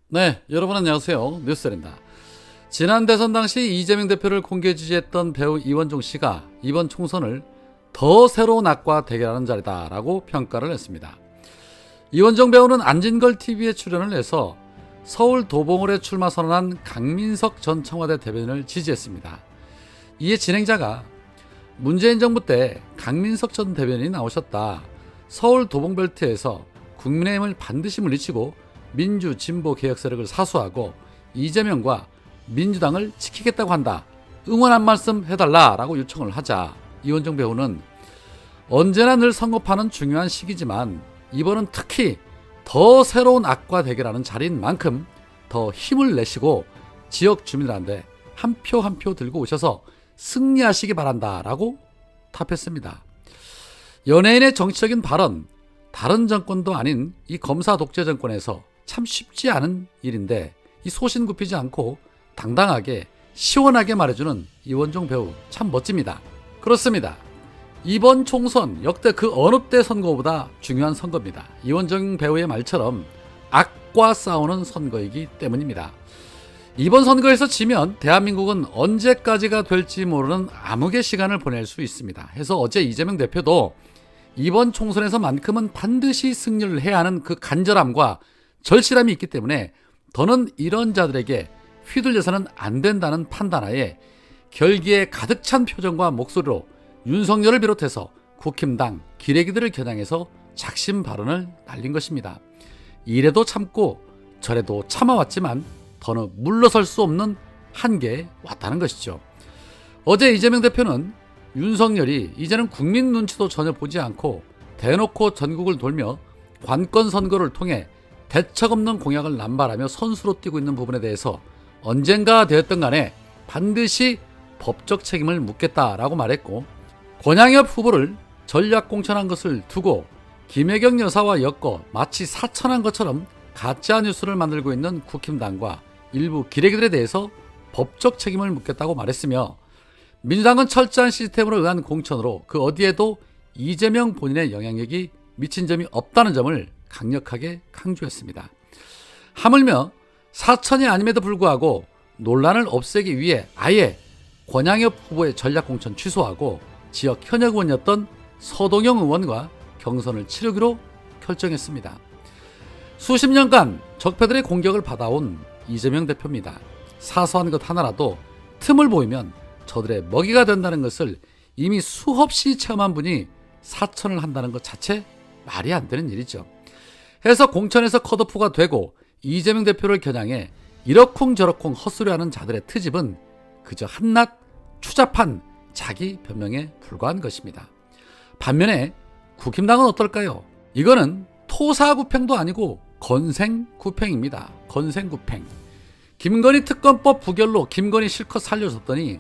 네, 여러분 안녕하세요. 뉴스입니다. 지난 대선 당시 이재명 대표를 공개 지지했던 배우 이원종 씨가 이번 총선을 더 새로운 악과 대결하는 자리다라고 평가를 했습니다. 이원종 배우는 안진걸 TV에 출연을 해서 서울 도봉을에 출마 선언한 강민석 전 청와대 대변인을 지지했습니다. 이에 진행자가 문재인 정부 때 강민석 전 대변인이 나오셨다. 서울 도봉벨트에서 국민의힘을 반드시 물리치고 민주 진보 개혁 세력을 사수하고 이재명과 민주당을 지키겠다고 한다. 응원 한 말씀 해달라라고 요청을 하자 이원종 배우는 언제나 늘 선거파는 중요한 시기지만 이번은 특히 더 새로운 악과 대결하는 자리인 만큼 더 힘을 내시고 지역 주민들한테 한 표 한 표 들고 오셔서 승리하시기 바란다라고 답했습니다. 연예인의 정치적인 발언, 다른 정권도 아닌 이 검사 독재 정권에서 참 쉽지 않은 일인데 이 소신 굽히지 않고 당당하게 시원하게 말해주는 이원종 배우 참 멋집니다. 그렇습니다. 이번 총선 역대 그 어느 때 선거보다 중요한 선거입니다. 이원종 배우의 말처럼 악과 싸우는 선거이기 때문입니다. 이번 선거에서 지면 대한민국은 언제까지가 될지 모르는 암흑의 시간을 보낼 수 있습니다. 해서 어제 이재명 대표도 이번 총선에서만큼은 반드시 승리를 해야 하는 그 간절함과 절실함이 있기 때문에 더는 이런 자들에게 휘둘려서는 안 된다는 판단하에 결기에 가득 찬 표정과 목소리로 윤석열을 비롯해서 국힘당 기레기들을 겨냥해서 작심 발언을 날린 것입니다. 이래도 참고 저래도 참아왔지만 더는 물러설 수 없는 한계에 왔다는 것이죠. 어제 이재명 대표는 윤석열이 이제는 국민 눈치도 전혀 보지 않고 대놓고 전국을 돌며 관권 선거를 통해 대책 없는 공약을 남발하며 선수로 뛰고 있는 부분에 대해서 언젠가 되었던 간에 반드시 법적 책임을 묻겠다라고 말했고, 권양엽 후보를 전략 공천한 것을 두고 김혜경 여사와 엮어 마치 사천한 것처럼 가짜 뉴스를 만들고 있는 국힘당과 일부 기레기들에 대해서 법적 책임을 묻겠다고 말했으며, 민주당은 철저한 시스템으로 의한 공천으로 그 어디에도 이재명 본인의 영향력이 미친 점이 없다는 점을 강력하게 강조했습니다. 하물며 사천이 아님에도 불구하고 논란을 없애기 위해 아예 권양엽 후보의 전략 공천 취소하고 지역 현역 의원이었던 서동영 의원과 경선을 치르기로 결정했습니다. 수십 년간 적폐들의 공격을 받아온 이재명 대표입니다. 사소한 것 하나라도 틈을 보이면 저들의 먹이가 된다는 것을 이미 수없이 체험한 분이 사천을 한다는 것 자체 말이 안 되는 일이죠. 해서 공천에서 컷오프가 되고 이재명 대표를 겨냥해 이러쿵저러쿵 헛소리하는 자들의 트집은 그저 한낱 추잡한 자기 변명에 불과한 것입니다. 반면에 국힘당은 어떨까요? 이거는 토사구팽도 아니고 건생구팽입니다. 건생구팽. 김건희 특검법 부결로 김건희 실컷 살려줬더니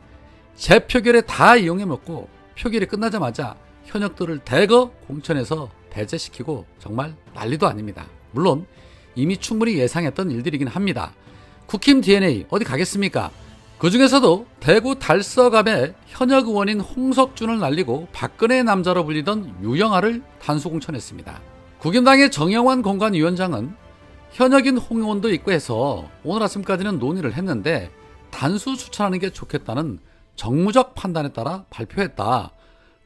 재표결에 다 이용해먹고 표결이 끝나자마자 현역들을 대거 공천에서 배제시키고 정말 난리도 아닙니다. 물론 이미 충분히 예상했던 일들이긴 합니다. 국힘 DNA 어디 가겠습니까? 그 중에서도 대구 달서갑의 현역 의원인 홍석준을 날리고 박근혜의 남자로 불리던 유영아를 단수 공천했습니다. 국힘당의 정영환 공관위원장은 현역인 홍 의원도 있고 해서 오늘 아침까지는 논의를 했는데 단수 추천하는 게 좋겠다는 정무적 판단에 따라 발표했다.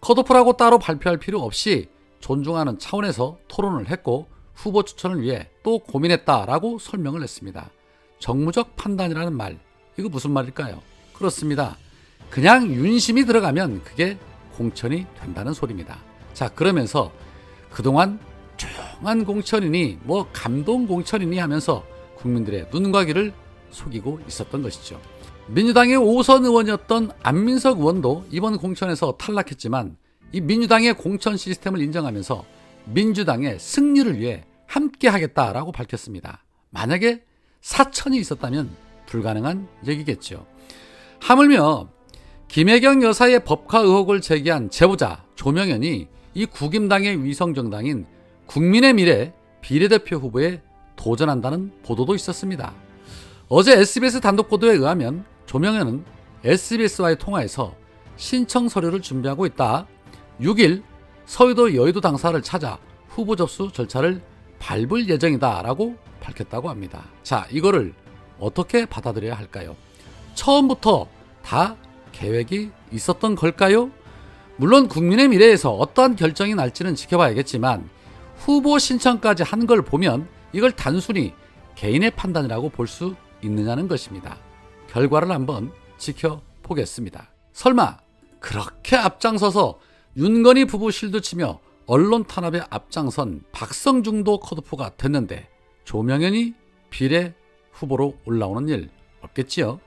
컷오프라고 따로 발표할 필요 없이 존중하는 차원에서 토론을 했고 후보 추천을 위해 또 고민했다라고 설명을 했습니다. 정무적 판단이라는 말, 이거 무슨 말일까요? 그렇습니다. 그냥 윤심이 들어가면 그게 공천이 된다는 소리입니다. 자, 그러면서 그동안 조용한 공천이니 뭐 감동 공천이니 하면서 국민들의 눈과 귀를 속이고 있었던 것이죠. 민주당의 5선 의원이었던 안민석 의원도 이번 공천에서 탈락했지만 이 민주당의 공천 시스템을 인정하면서 민주당의 승리를 위해 함께 하겠다라고 밝혔습니다. 만약에 사천이 있었다면 불가능한 얘기겠죠. 하물며 김혜경 여사의 법화 의혹을 제기한 제보자 조명현이 이 국임당의 위성정당인 국민의 미래 비례대표 후보에 도전한다는 보도도 있었습니다. 어제 SBS 단독 보도에 의하면 조명현은 SBS와의 통화에서 신청 서류를 준비하고 있다. 6일 서울도 여의도 당사를 찾아 후보 접수 절차를 밟을 예정이다라고 밝혔다고 합니다. 자, 이거를 어떻게 받아들여야 할까요? 처음부터 다 계획이 있었던 걸까요? 물론 국민의 미래에서 어떠한 결정이 날지는 지켜봐야겠지만 후보 신청까지 한 걸 보면 이걸 단순히 개인의 판단이라고 볼 수 있느냐는 것입니다. 결과를 한번 지켜보겠습니다. 설마 그렇게 앞장서서 윤건희 부부 실드치며 언론 탄압에 앞장선 박성중도 컷오프가 됐는데 조명현이 비례 후보로 올라오는 일 없겠지요.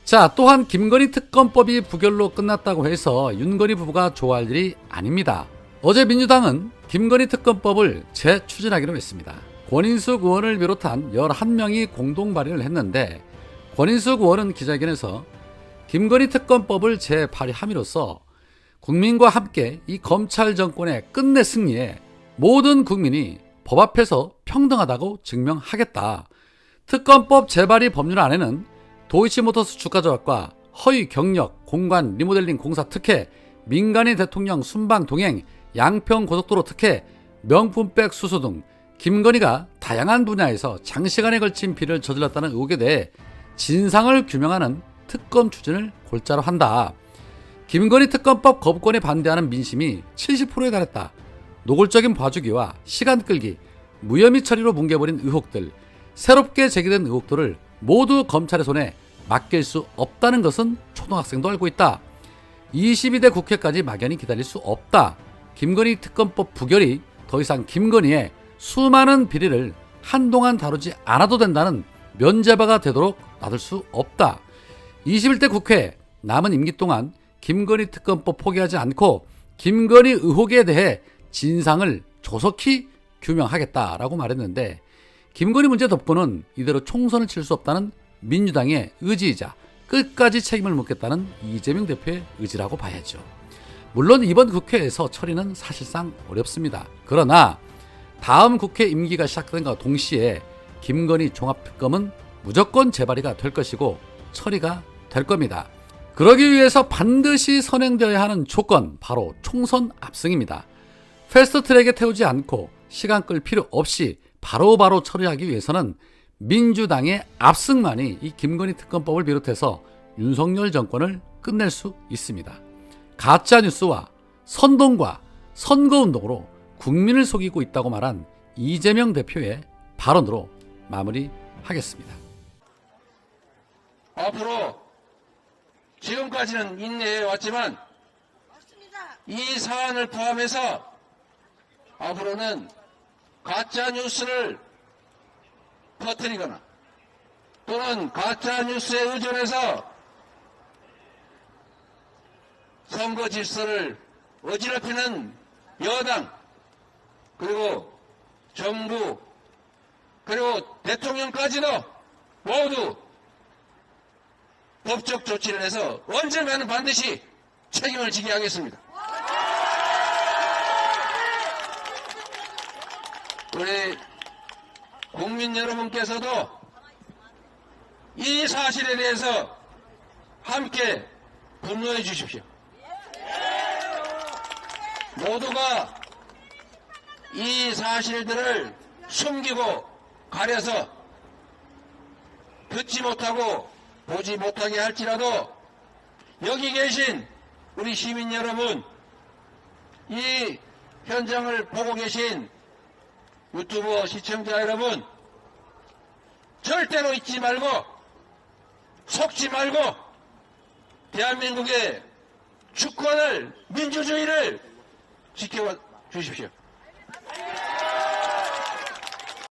자, 또한 김건희 특검법이 부결로 끝났다고 해서 윤건희 부부가 좋아할 일이 아닙니다. 어제 민주당은 김건희 특검법을 재추진하기로 했습니다. 권인숙 의원을 비롯한 11명이 공동 발의를 했는데 권인숙 의원은 기자회견에서 김건희 특검법을 재발의함으로써 국민과 함께 이 검찰 정권의 끝내 승리에 모든 국민이 법 앞에서 평등하다고 증명하겠다. 특검법 재발의 법률안에는 도이치모터스 주가 조작과 허위 경력, 공관, 리모델링 공사 특혜, 민간인 대통령 순방 동행, 양평 고속도로 특혜, 명품백 수수 등 김건희가 다양한 분야에서 장시간에 걸친 비리를 저질렀다는 의혹에 대해 진상을 규명하는 특검 추진을 골자로 한다. 김건희 특검법 거부권에 반대하는 민심이 70%에 달했다. 노골적인 봐주기와 시간 끌기, 무혐의 처리로 뭉개버린 의혹들, 새롭게 제기된 의혹들을 모두 검찰의 손에 맡길 수 없다는 것은 초등학생도 알고 있다. 22대 국회까지 막연히 기다릴 수 없다. 김건희 특검법 부결이 더 이상 김건희의 수많은 비리를 한동안 다루지 않아도 된다는 면죄바가 되도록 놔둘 수 없다. 21대 국회 남은 임기 동안 김건희 특검법 포기하지 않고 김건희 의혹에 대해 진상을 조속히 규명하겠다라고 말했는데 김건희 문제 덮고는 이대로 총선을 칠 수 없다는 민주당의 의지이자 끝까지 책임을 묻겠다는 이재명 대표의 의지라고 봐야죠. 물론 이번 국회에서 처리는 사실상 어렵습니다. 그러나 다음 국회 임기가 시작된과 동시에 김건희 종합특검은 무조건 재발의가 될 것이고 처리가 될 겁니다. 그러기 위해서 반드시 선행되어야 하는 조건, 바로 총선 압승입니다. 패스트트랙에 태우지 않고 시간 끌 필요 없이 바로바로 처리하기 위해서는 민주당의 압승만이 이 김건희 특검법을 비롯해서 윤석열 정권을 끝낼 수 있습니다. 가짜뉴스와 선동과 선거운동으로 국민을 속이고 있다고 말한 이재명 대표의 발언으로 마무리하겠습니다. 앞으로 지금까지는 인내해 왔지만 이 사안을 포함해서 앞으로는 가짜뉴스를 퍼뜨리거나 또는 가짜뉴스에 의존해서 선거 질서를 어지럽히는 여당 그리고 정부 그리고 대통령까지도 모두 법적 조치를 해서 언젠가는 반드시 책임을 지게 하겠습니다. 우리 국민 여러분께서도 이 사실에 대해서 함께 분노해 주십시오. 모두가 이 사실들을 숨기고 가려서 듣지 못하고 보지 못하게 할지라도 여기 계신 우리 시민 여러분, 이 현장을 보고 계신 유튜브 시청자 여러분, 절대로 잊지 말고 속지 말고 대한민국의 주권을, 민주주의를 지켜 주십시오.